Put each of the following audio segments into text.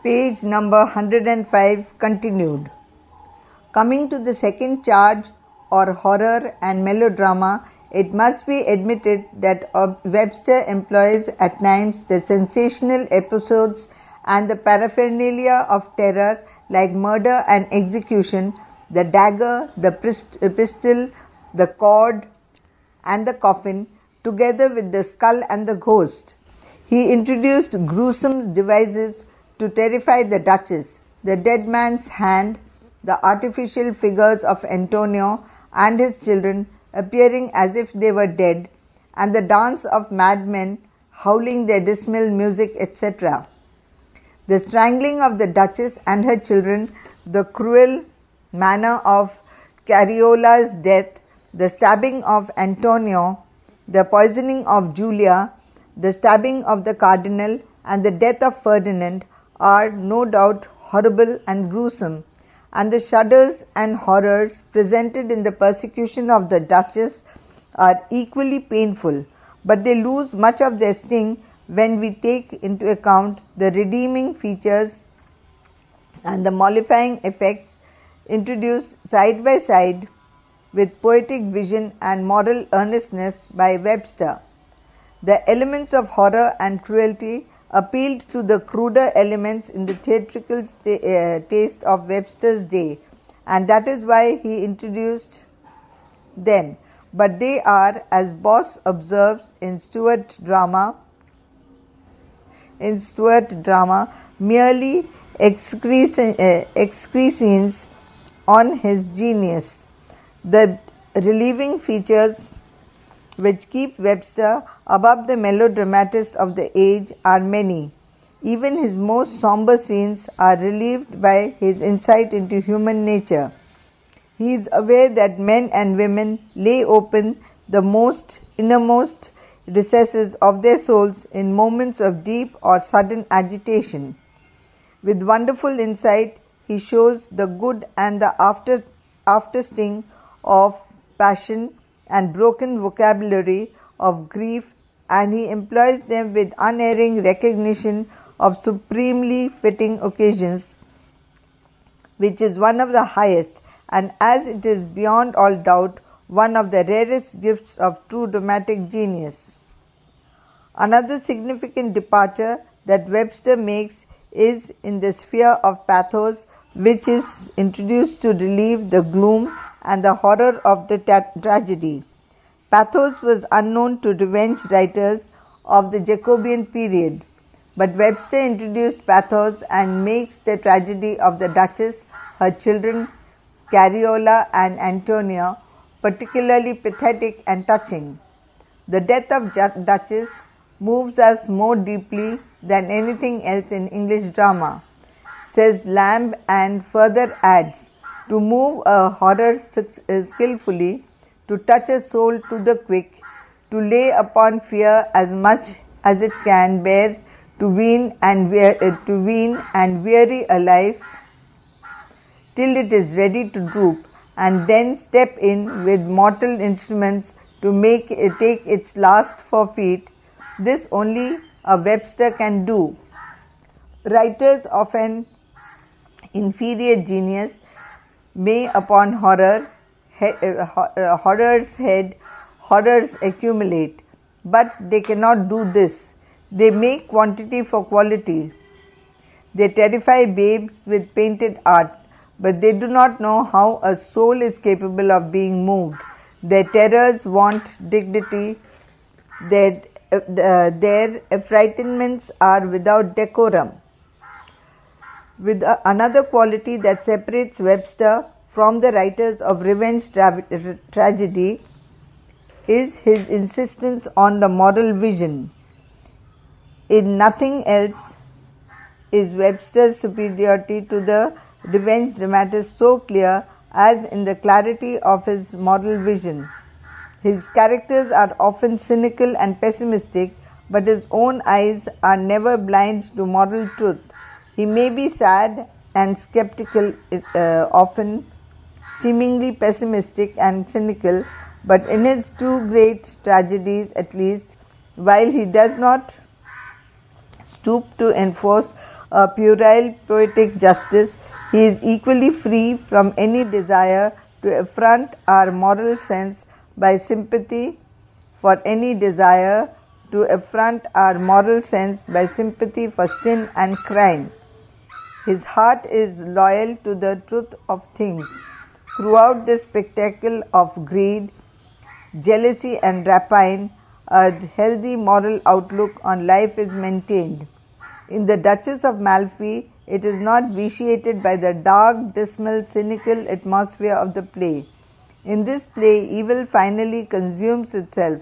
Page number 105 continued. Coming to the second charge, or horror and melodrama, it must be admitted that Webster employs at times the sensational episodes and the paraphernalia of terror like murder and execution, the dagger, the pistol, the cord and the coffin, together with the skull and the ghost. He introduced gruesome devices to terrify the Duchess: the dead man's hand, the artificial figures of Antonio and his children appearing as if they were dead, and the dance of madmen howling their dismal music, etc. The strangling of the Duchess and her children, the cruel manner of Cariola's death, the stabbing of Antonio, the poisoning of Julia, the stabbing of the Cardinal, and the death of Ferdinand are no doubt horrible and gruesome, and the shudders and horrors presented in the persecution of the Duchess are equally painful, but they lose much of their sting when we take into account the redeeming features and the mollifying effects introduced side by side with poetic vision and moral earnestness by Webster. The elements of horror and cruelty appealed to the cruder elements in the theatrical taste of Webster's day, and that is why he introduced them. But they are, as Boss observes in Stuart drama, merely excrescence on his genius. The relieving features which keep Webster above the melodramatists of the age are many. Even his most somber scenes are relieved by his insight into human nature. He is aware that men and women lay open the innermost recesses of their souls in moments of deep or sudden agitation. With wonderful insight, he shows the good and the aftersting of passion and broken vocabulary of grief, and he employs them with unerring recognition of supremely fitting occasions, which is one of the highest, and as it is beyond all doubt one of the rarest gifts of true dramatic genius. Another significant departure that Webster makes is in the sphere of pathos, which is introduced to relieve the gloom and the horror of the tragedy. Pathos was unknown to revenge writers of the Jacobean period, but Webster introduced pathos and makes the tragedy of the Duchess, her children, Cariola and Antonia, particularly pathetic and touching. The death of Duchess moves us more deeply than anything else in English drama, says Lamb, and further adds, to move a horror skillfully, to touch a soul to the quick, to lay upon fear as much as it can bear, to wean and weary a life till it is ready to droop, and then step in with mortal instruments to make it take its last forfeit. This only a Webster can do. Writers of an inferior genius may upon horror's head horrors accumulate, but they cannot do this. They make quantity for quality. They terrify babes with painted art, but they do not know how a soul is capable of being moved. Their terrors want dignity. Their affrightments are without decorum. With another quality that separates Webster from the writers of revenge tragedy is his insistence on the moral vision. In nothing else is Webster's superiority to the revenge dramatist so clear as in the clarity of his moral vision. His characters are often cynical and pessimistic, but his own eyes are never blind to moral truth. He may be sad and skeptical, often seemingly pessimistic and cynical, but in his two great tragedies at least, while he does not stoop to enforce a puerile poetic justice, he is equally free from any desire to affront our moral sense by sympathy for sin and crime. His heart is loyal to the truth of things. Throughout this spectacle of greed, jealousy and rapine, a healthy moral outlook on life is maintained. In the Duchess of Malfi, it is not vitiated by the dark, dismal, cynical atmosphere of the play. In this play, evil finally consumes itself.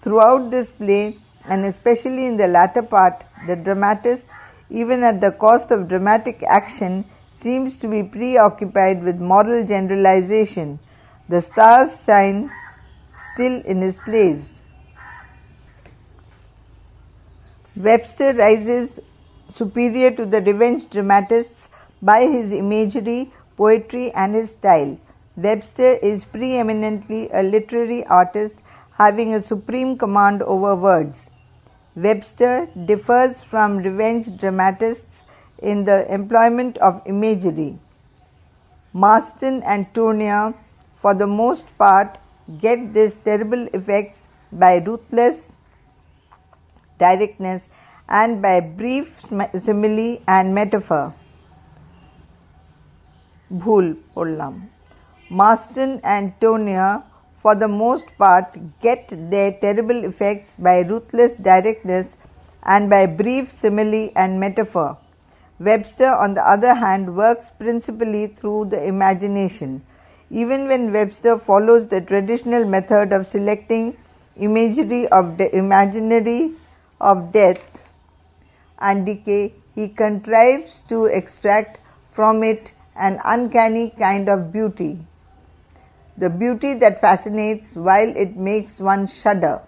Throughout this play, and especially in the latter part, the dramatist, even at the cost of dramatic action, seems to be preoccupied with moral generalization. The stars shine still in his plays. Webster rises superior to the revenge dramatists by his imagery, poetry, and his style. Webster is preeminently a literary artist having a supreme command over words. Webster differs from revenge dramatists in the employment of imagery. Marston and Tournier, for the most part, get these terrible effects by ruthless directness and by brief simile and metaphor. Marston and Tournier, for the most part, get their terrible effects by ruthless directness and by brief simile and metaphor. Webster, on the other hand, works principally through the imagination. Even when Webster follows the traditional method of selecting imagery of death and decay, he contrives to extract from it an uncanny kind of beauty, the beauty that fascinates while it makes one shudder.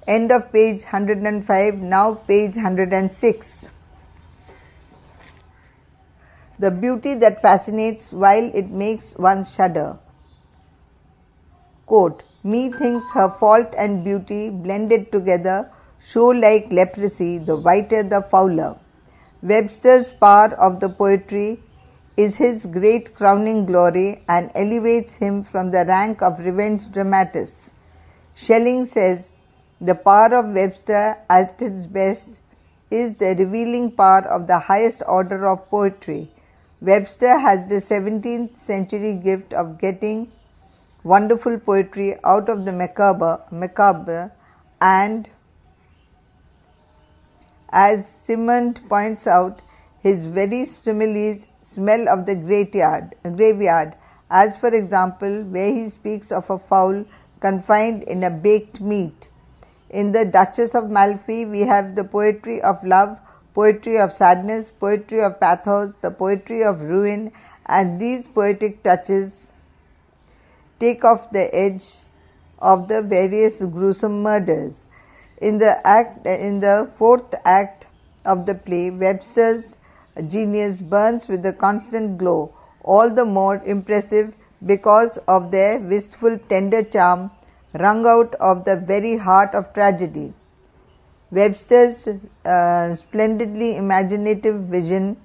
End of page 105, now page 106. The beauty that fascinates while it makes one shudder. Quote, methinks her fault and beauty blended together show like leprosy, the whiter the fouler. Webster's power of the poetry is his great crowning glory and elevates him from the rank of revenge dramatists. Schelling says, the power of Webster at its best is the revealing power of the highest order of poetry. Webster has the 17th century gift of getting wonderful poetry out of the macabre, and as Simond points out, his very similes smell of the graveyard, as for example where he speaks of a fowl confined in a baked meat. In the Duchess of Malfi we have the poetry of love, poetry of sadness, poetry of pathos, the poetry of ruin, and these poetic touches take off the edge of the various gruesome murders. In the fourth act of the play, Webster's genius burns with a constant glow, all the more impressive because of their wistful, tender charm wrung out of the very heart of tragedy. Webster's splendidly imaginative vision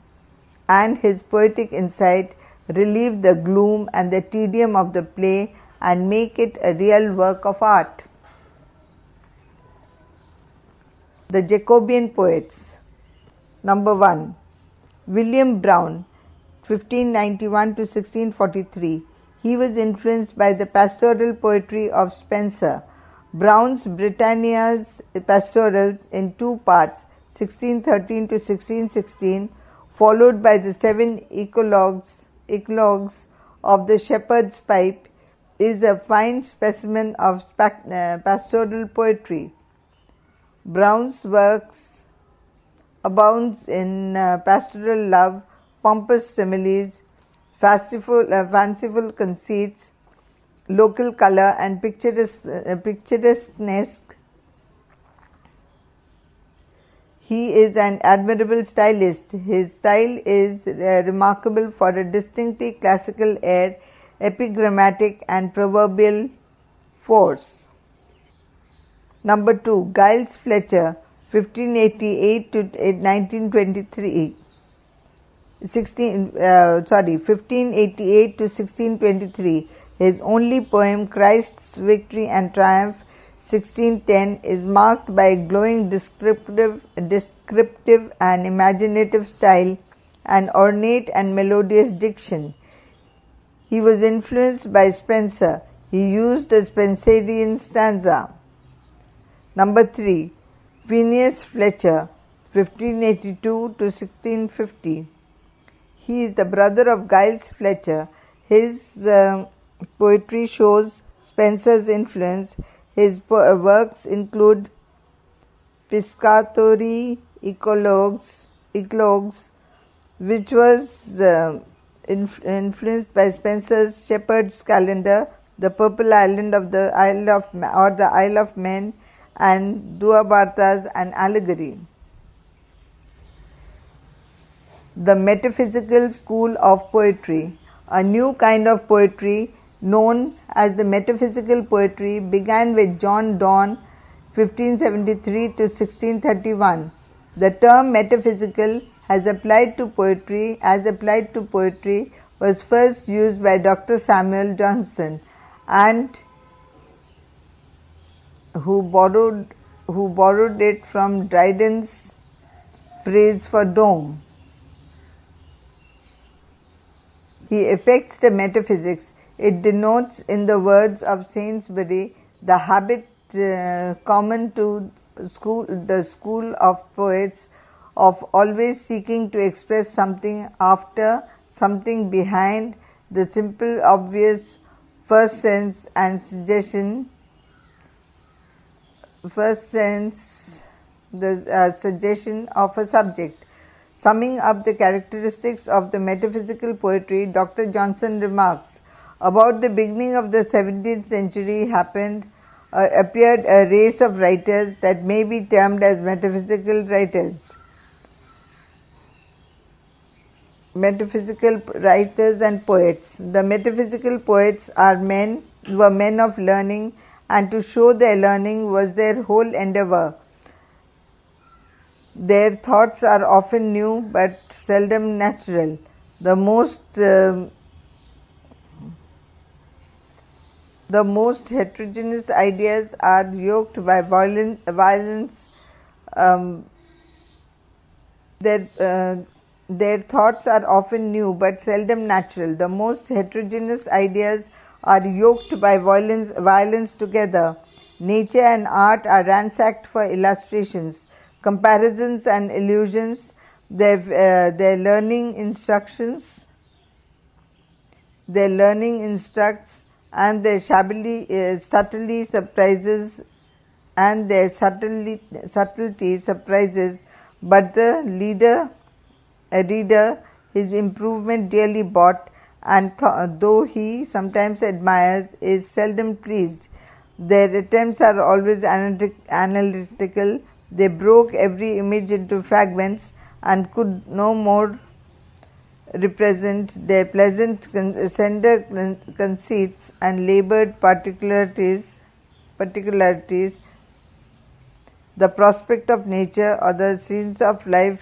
and his poetic insight relieve the gloom and the tedium of the play and make it a real work of art. The Jacobean Poets. Number 1. William Browne, 1591 to 1643. He was influenced by the pastoral poetry of Spenser. Browne's Britannia's pastorals in two parts, 1613 to 1616, followed by the 7 eclogues of the Shepherd's Pipe, is a fine specimen of pastoral poetry. Browne's works abounds in pastoral love, pompous similes, fanciful conceits, local color, and picturesqueness. He is an admirable stylist. His style is remarkable for a distinctly classical air, epigrammatic and proverbial force. Number 2. Giles Fletcher, 1588 to 1923. 1588 to 1623. His only poem, Christ's Victory and Triumph, 1610, is marked by a glowing descriptive and imaginative style and ornate and melodious diction. He was influenced by Spenser. He used a Spenserian stanza. Number 3. Phineas Fletcher, 1582 to 1650. He is the brother of Giles Fletcher. His poetry shows Spenser's influence. His works include Piscatori Eclogues, which was influenced by Spenser's Shepherd's Calendar, The Purple Island of the Isle of Men, and Duabartas, an allegory. The metaphysical school of poetry. A new kind of poetry known as the metaphysical poetry began with John Donne, 1573 to 1631. The term metaphysical as applied to poetry was first used by Dr. Samuel Johnson, and who borrowed it from Dryden's phrase for dome. He affects the metaphysics. It denotes, in the words of Saintsbury, the habit common to the school of poets of always seeking to express something after, something behind the simple, obvious first sense and suggestion. The suggestion of a subject. Summing up the characteristics of the metaphysical poetry, Dr. Johnson remarks, about the beginning of the 17th century appeared a race of writers that may be termed as metaphysical writers. Metaphysical writers and poets. The metaphysical poets were men of learning, and to show their learning was their whole endeavor. Their thoughts are often new but seldom natural. The most heterogeneous ideas are yoked by violence. Their thoughts are often new but seldom natural. The most heterogeneous ideas are yoked by violence together. Nature and art are ransacked for illustrations, comparisons and illusions. Their learning instructs, and their subtlety surprises, but the reader, his improvement dearly bought, and though he sometimes admires, is seldom pleased. Their attempts are always analytical. They broke every image into fragments and could no more represent their pleasant slender conceits and labored particularities, the prospect of nature or the scenes of life,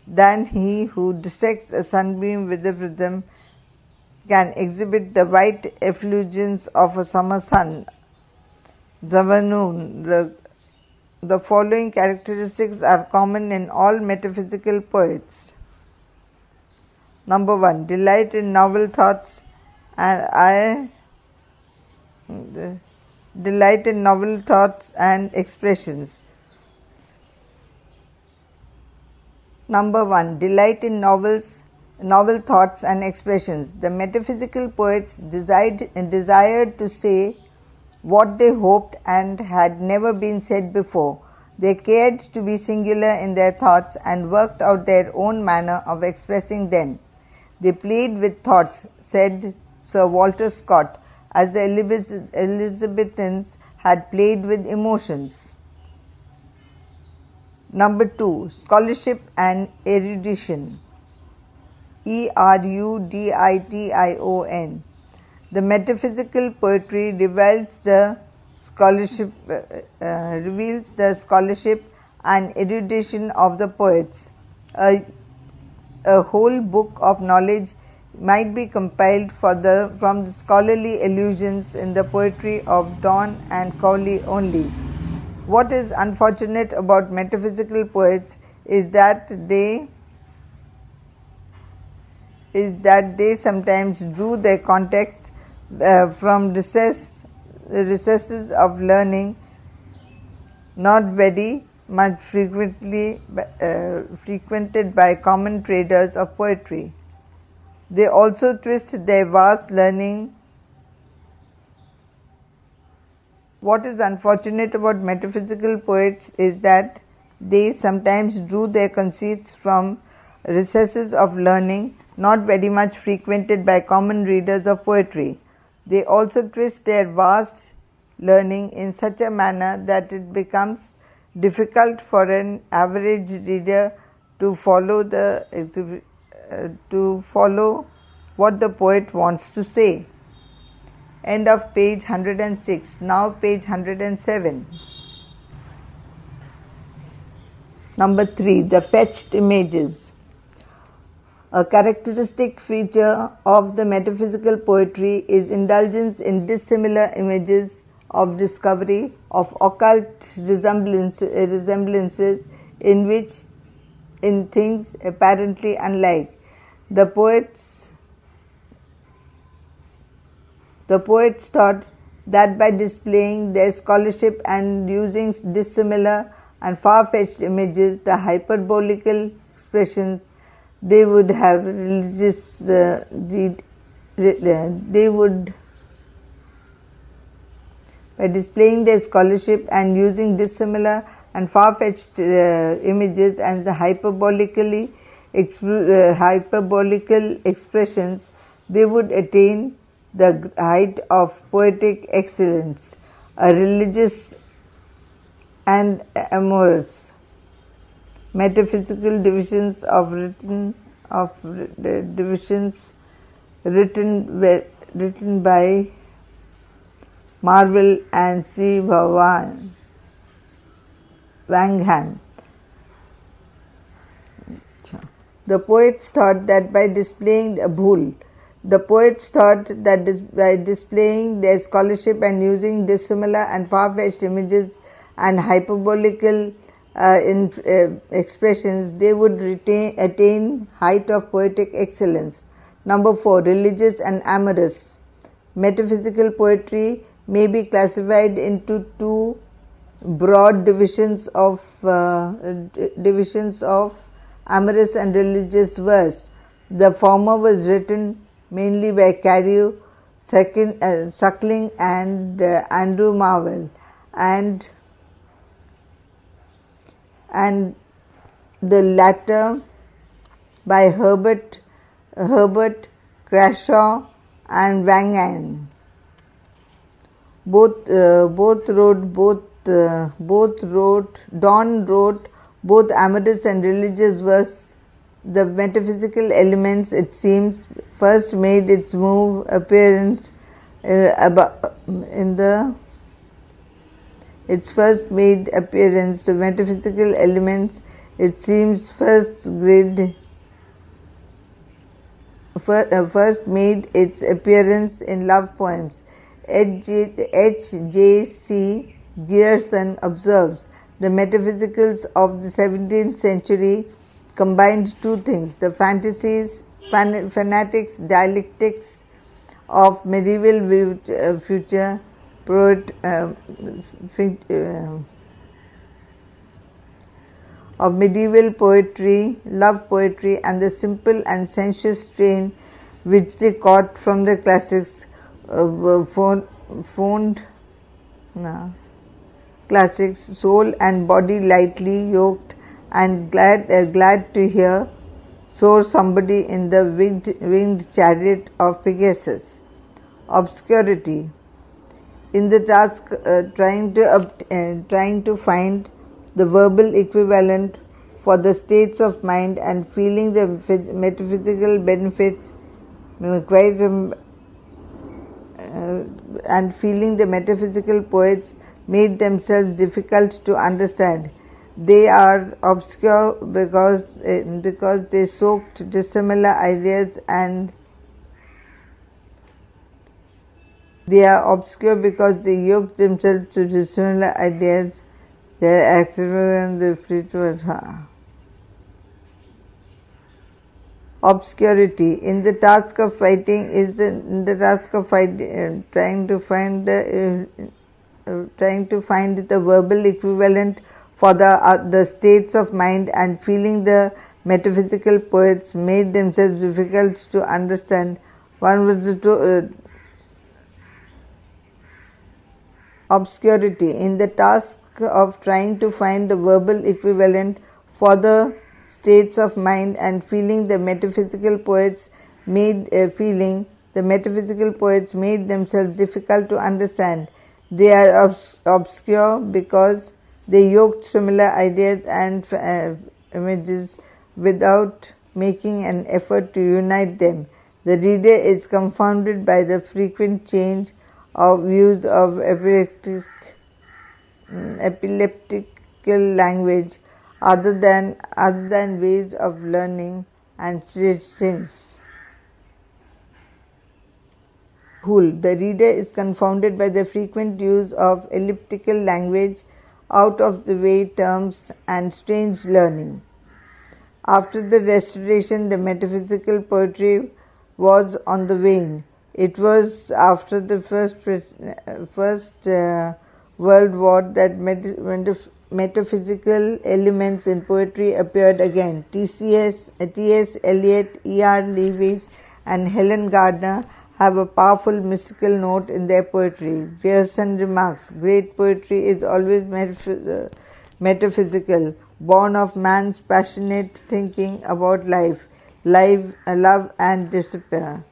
than he who dissects a sunbeam with a prism can exhibit the white effulgence of a summer sun. The following characteristics are common in all metaphysical poets. Number 1. Delight in novel thoughts and expressions. Number 1. Delight in novel thoughts and expressions. The metaphysical poets desired to say what they hoped and had never been said before. They cared to be singular in their thoughts and worked out their own manner of expressing them. They played with thoughts, said Sir Walter Scott, as the Elizabethans had played with emotions. Number 2. Scholarship and erudition. erudition. The metaphysical poetry reveals the scholarship reveals the scholarship and erudition of the poets. A whole book of knowledge might be compiled from the scholarly allusions in the poetry of Donne and Cowley only. What is unfortunate about metaphysical poets is that they sometimes drew their context from recesses of learning, not very much frequented by common traders of poetry. They also twist their vast learning. What is unfortunate about metaphysical poets is that they sometimes drew their conceits from recesses of learning, not very much frequented by common readers of poetry. They also twist their vast learning in such a manner that it becomes difficult for an average reader to follow what the poet wants to say. End of page 106. Now page 107. Number 3. The fetched images. A characteristic feature of the metaphysical poetry is indulgence in dissimilar images of discovery, of occult resemblances in things apparently unlike. The poets thought that by displaying their scholarship and using dissimilar and far-fetched images, the hyperbolical expressions, they would have by displaying their scholarship and using dissimilar and far-fetched images and the hyperbolical expressions, they would attain the height of poetic excellence, a religious and amorous. Metaphysical divisions written by Marvell and C. Wangham. The poets thought that by displaying their scholarship and using dissimilar and far-fetched images and hyperbolical expressions, they would attain height of poetic excellence. Number 4. Religious and amorous. Metaphysical poetry may be classified into two broad divisions of amorous and religious verse. The former was written mainly by Carew, Suckling and Andrew Marvell, and the latter by Herbert Crashaw and Wangham. Donne wrote both amorous and religious verse. The metaphysical elements, it seems, first made its appearance the metaphysical elements, it seems, first made its appearance in love poems. H.J.C. Grierson observes, the metaphysicals of the 17th century combined two things: the fanatics, dialectics of medieval future of medieval poetry, love poetry, and the simple and sensuous strain which they caught from the classics, soul and body lightly yoked and glad to hear soar somebody in the winged chariot of Pegasus. Obscurity. In the task trying to find the verbal equivalent for the states of mind and feeling the metaphysical benefits and feeling the metaphysical poets made themselves difficult to understand. They are obscure because they soaked dissimilar ideas and they are obscure because they yoked themselves to dissimilar ideas. They are active and the spiritual. Obscurity in the task of fighting is trying to find the verbal equivalent for the states of mind and feeling. The metaphysical poets made themselves difficult to understand. One was obscurity in the task of trying to find the verbal equivalent for the states of mind and feeling. The metaphysical poets made themselves difficult to understand. They are obscure because they yoked similar ideas and images without making an effort to unite them. The reader is confounded by the frequent change of views of epileptical language other than ways of learning and since. The reader is confounded by the frequent use of elliptical language, out of the way terms, and strange learning. After the Restoration, the metaphysical poetry was on the wane. It was after the First World War that metaphysical elements in poetry appeared again. T.S. Eliot, E.R. Lewis, and Helen Gardner have a powerful mystical note in their poetry. Grierson remarks, "Great poetry is always metaphysical, born of man's passionate thinking about life, love and despair."